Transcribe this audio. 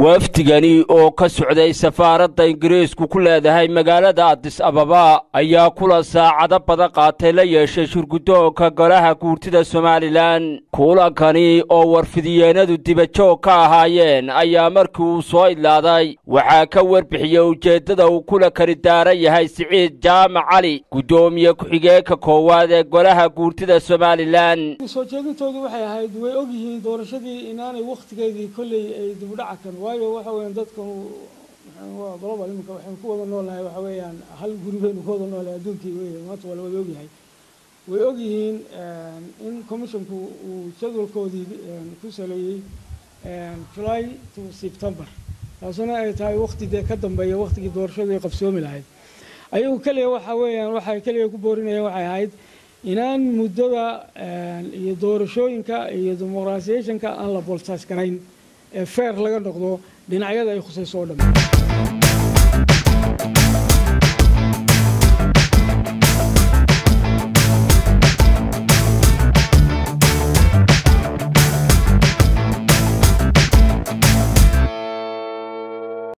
wafdigani oo ka socday safaaradda Ingiriisku ku leedahay magaalada Addis Ababa ayaa kula saacado badan qaatay la yeeshay shirguddoonka golaha guurtida Somaliland. Kulankani oo warfidiyeenadu dibajoog ka ahaayeen ayaa markii uu soo ilaaday waxaa ka warbixiyay ujeedada uu kula kari daaran yahay Siciid Jaamac Cali, gudoomiye ku-xigeenka koowaad ee golaha guurtida Somaliland. soo jeedintoodu waxay ahayd way og yihiin doorashadii inaanay waqtigeedii kulay ay dib u dhacan waayo waxa weeyaan dadku waa global imka waxaan ku wada noolahay waxa weeyaan hal gurigeenu ku wada noolahay adduunkii weeyaan maanta wala wada og yahay way og yihiin in commissionku uu jadwalkoodii ku saleeyay July to September taasuna ay tahay waqtiga ka dambeeya waqtigii doorashadu ay qabsoomi lahayd ayagu kaliya waxa weeyaan waxay kaliya ku boorinayaan waxay ahayd inaan muddada iyo doorashooyinka iyo dimuqraasiyeynka aan la boltaas garayn fair laga noqdo dhinacyada ay khusayso oo dhan.